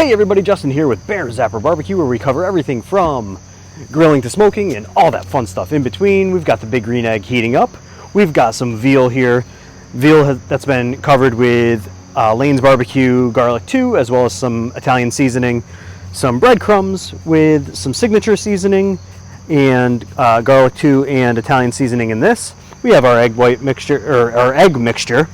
Hey everybody, Justin here with BearzapperBBQ, where we cover everything from grilling to smoking and all that fun stuff in between. We've got the big green egg heating up. We've got some veal here. That's been covered with LanesBBQ, Garlic2, as well as some Italian seasoning, some breadcrumbs with some Siganture seasoning, and Garlic2 and Italian seasoning in this. We have our egg white mixture, or our egg mixture,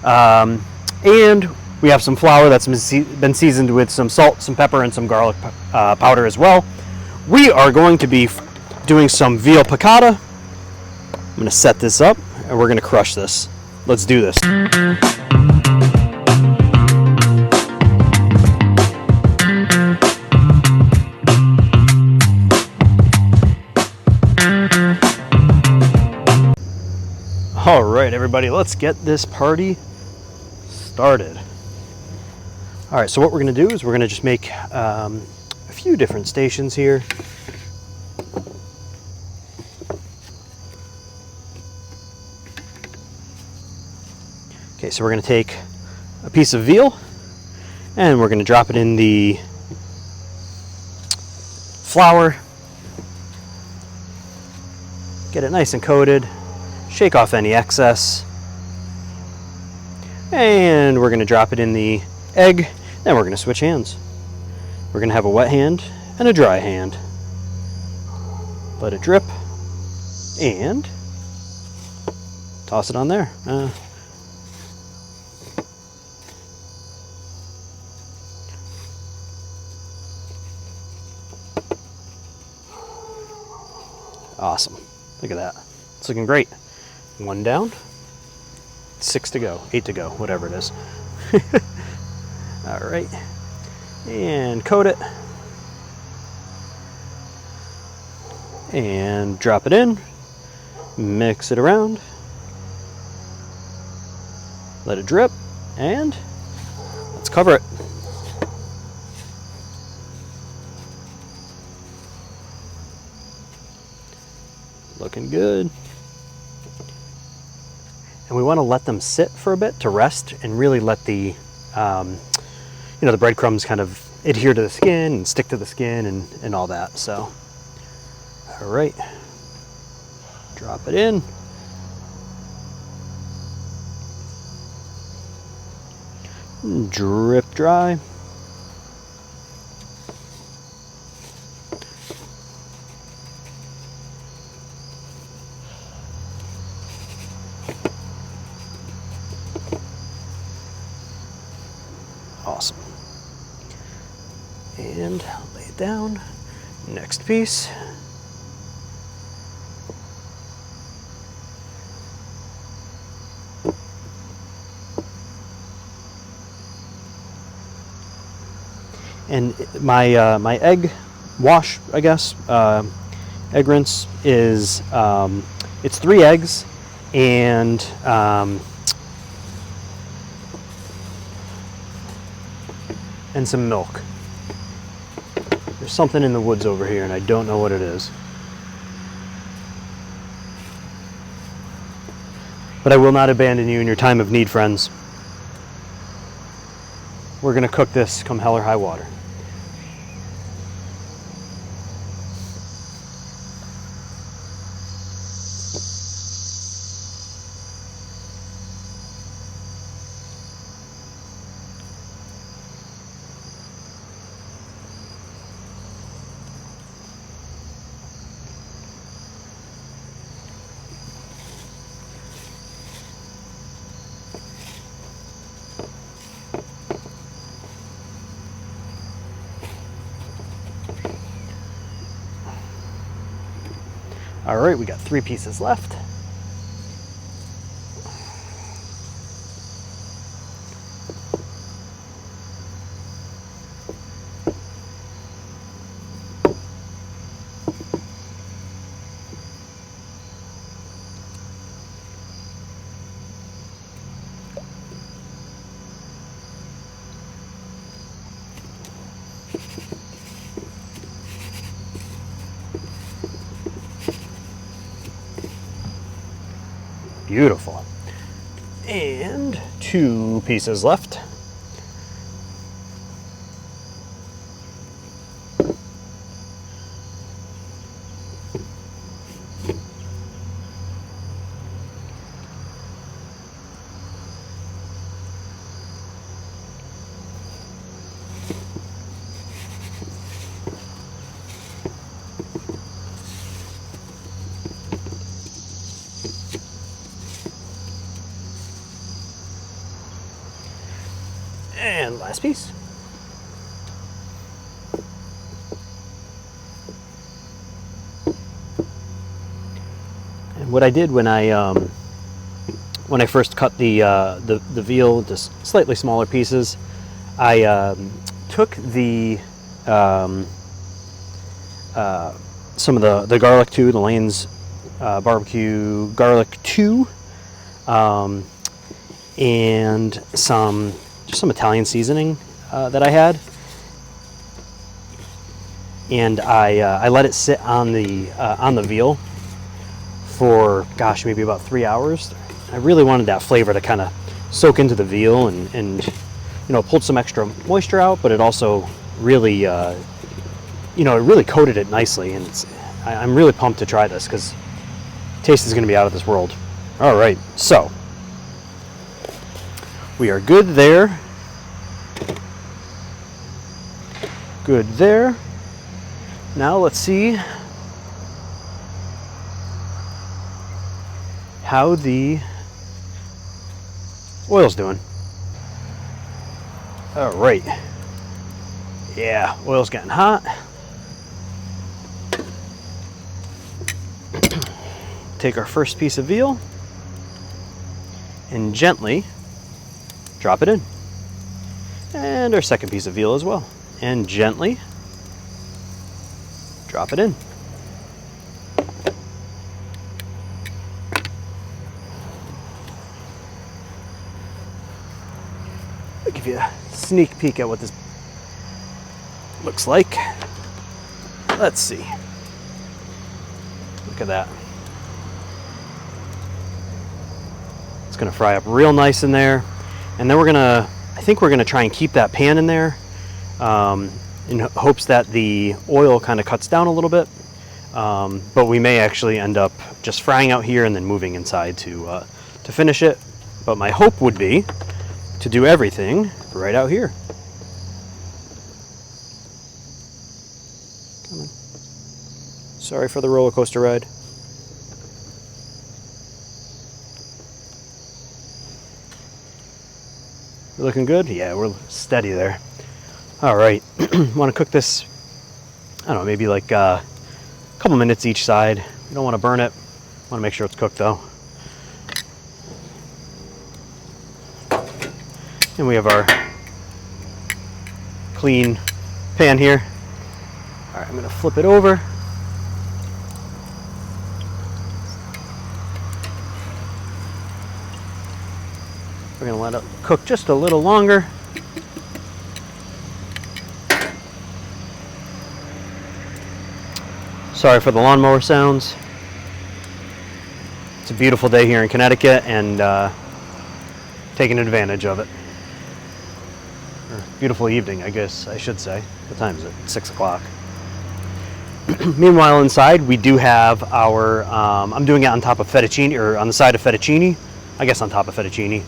and we have some flour that's been seasoned with some salt, some pepper, and some garlic powder as well. We are going to be doing some veal piccata. I'm going to set this up, and we're going to crush this. Let's do this. All right, everybody, let's get this party started. All right, so what we're going to do is we're going to just make a few different stations here. Okay, so we're going to take a piece of veal and we're going to drop it in the flour, get it nice and coated, shake off any excess, and we're going to drop it in the egg. Then we're going to switch hands. We're going to have a wet hand and a dry hand. Let it drip and toss it on there. Awesome. Look at that. It's looking great. One down, 6 to go, 8 to go, whatever it is. All right, and coat it, and drop it in, mix it around, let it drip, and let's cover it. Looking good. And we want to let them sit for a bit to rest and really let the the breadcrumbs kind of adhere to the skin and stick to the skin and all that. So, all right, drop it in. Drip dry. Awesome. And lay it down. Next piece. And my my egg wash, I guess, egg rinse is it's 3 eggs and some milk. There's something in the woods over here and I don't know what it is. But I will not abandon you in your time of need, friends. We're gonna cook this come hell or high water. All right, we got 3 pieces left. Beautiful. And 2 pieces left. last piece. And what I did when I first cut the veal into slightly smaller pieces, I took the some of the Garlic2, the LanesBBQ Garlic2, and just some Italian seasoning that I had, and I let it sit on the veal for, gosh, maybe about 3 hours. I really wanted that flavor to kind of soak into the veal, and you know, pulled some extra moisture out, but it also really you know, it really coated it nicely, and I'm really pumped to try this because taste is going to be out of this world. All right, so we are good there. Good there. Now let's see how the oil's doing. All right. Yeah, oil's getting hot. Take our first piece of veal and gently drop it in. And our second piece of veal as well. And gently drop it in. I'll give you a sneak peek at what this looks like. Let's see. Look at that. It's going to fry up real nice in there, and then I think we're gonna try and keep that pan in there in hopes that the oil kind of cuts down a little bit, but we may actually end up just frying out here and then moving inside to finish it. But my hope would be to do everything right out here. Come on. Sorry for the roller coaster ride. We're looking good? Yeah, we're steady there. All right, want to cook this, I don't know, maybe like a couple minutes each side. You don't want to burn it. Want to make sure it's cooked though. And we have our clean pan here. All right, I'm gonna flip it over. We're gonna let it cook just a little longer. Sorry for the lawnmower sounds. It's a beautiful day here in Connecticut, and taking advantage of it. Or beautiful evening, I guess I should say. What time is it? 6 o'clock. Meanwhile, inside we do have our, I'm doing it on top of fettuccine, or on the side of fettuccine. I guess on top of fettuccine.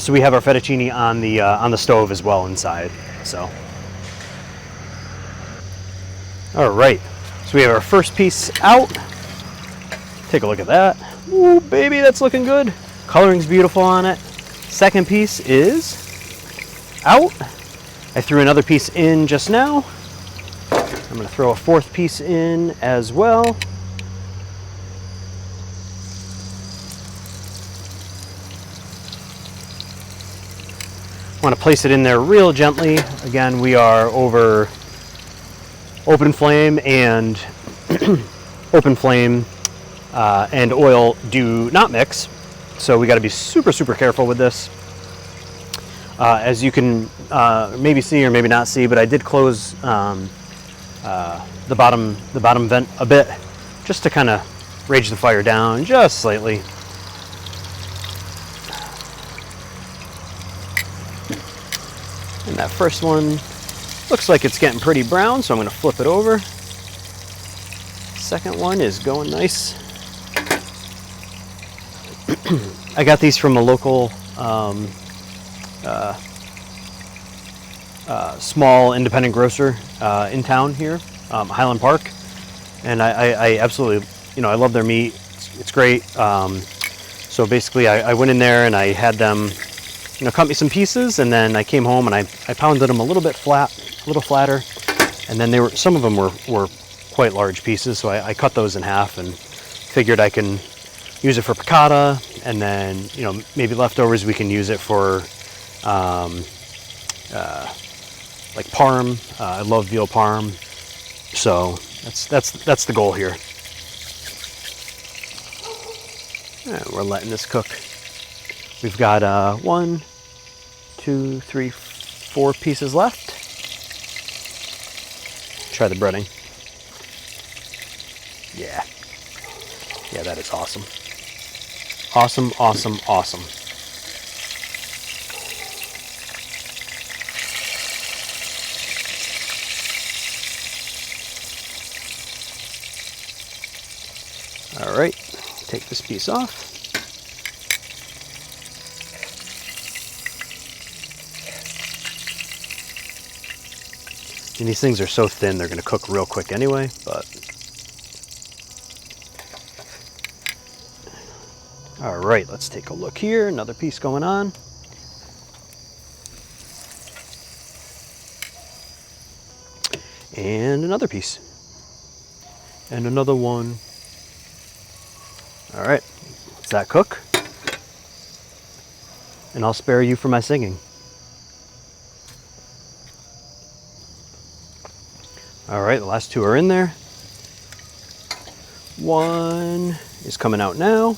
So we have our fettuccine on the stove as well inside. So, all right. So we have our first piece out. Take a look at that. Ooh, baby, that's looking good. Coloring's beautiful on it. Second piece is out. I threw another piece in just now. I'm going to throw a fourth piece in as well. Want to place it in there real gently. Again, we are over open flame, and open flame and oil do not mix, so we got to be super careful with this. As you can maybe see or maybe not see, but I did close the bottom vent a bit, just to kind of rage the fire down just slightly. And that first one looks like it's getting pretty brown, so I'm going to flip it over. Second one is going nice. I got these from a local small independent grocer in town here, Highland Park, and I absolutely, I love their meat. It's great. So basically, I went in there and I had them, cut me some pieces, and then I came home and I pounded them a little bit flat, a little flatter, and then some of them were quite large pieces, so I cut those in half and figured I can use it for piccata, and then maybe leftovers we can use it for like parm. I love veal parm, so that's the goal here. And we're letting this cook. We've got 1, 2, 3, 4 pieces left. Try the breading. Yeah, that is awesome. Awesome, awesome, awesome. All right, take this piece off. And these things are so thin, they're going to cook real quick anyway, but... All right, let's take a look here. Another piece going on. And another piece. And another one. All right, let's that cook. And I'll spare you for my singing. All right, the last 2 are in there. 1 is coming out now.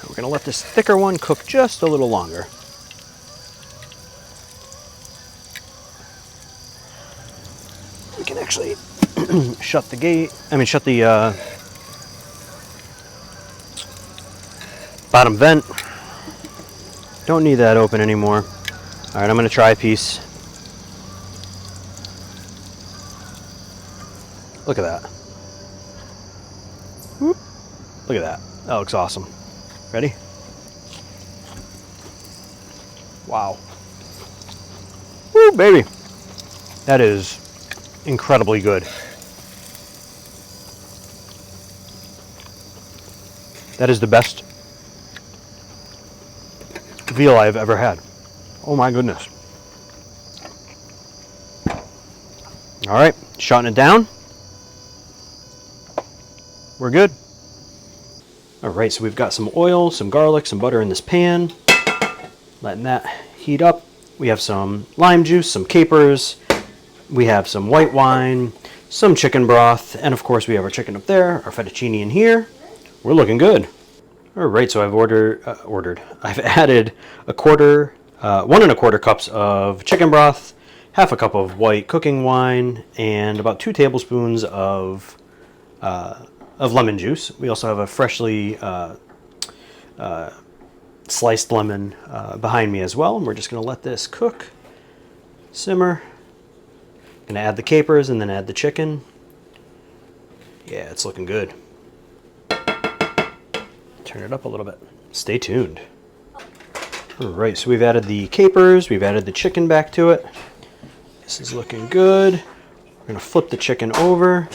We're going to let this thicker one cook just a little longer. We can actually shut the bottom vent. Don't need that open anymore. All right, I'm going to try a piece. Look at that. Whoop. Look at that. That looks awesome. Ready? Wow. Woo, baby. That is incredibly good. That is the best veal I've ever had. Oh my goodness. All right, shutting it down. We're good. All right, so we've got some oil, some garlic, some butter in this pan. Letting that heat up. We have some lime juice, some capers. We have some white wine, some chicken broth, and of course we have our chicken up there, our fettuccine in here. We're looking good. All right, so I've I've added 1 1/4 cups of chicken broth, 1/2 cup of white cooking wine, and about 2 tablespoons of lemon juice. We also have a freshly sliced lemon behind me as well, and we're just going to let this cook, simmer. Going to add the capers and then add the chicken. Yeah, it's looking good. Turn it up a little bit. Stay tuned. All right, so we've added the capers, we've added the chicken back to it. This is looking good. We're going to flip the chicken over.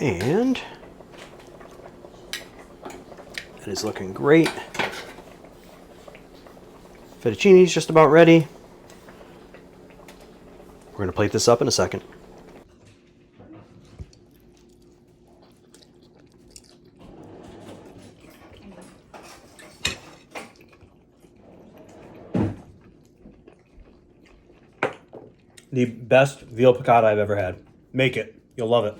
And it is looking great. Fettuccine's just about ready. We're going to plate this up in a second. The best veal piccata I've ever had. Make it. You'll love it.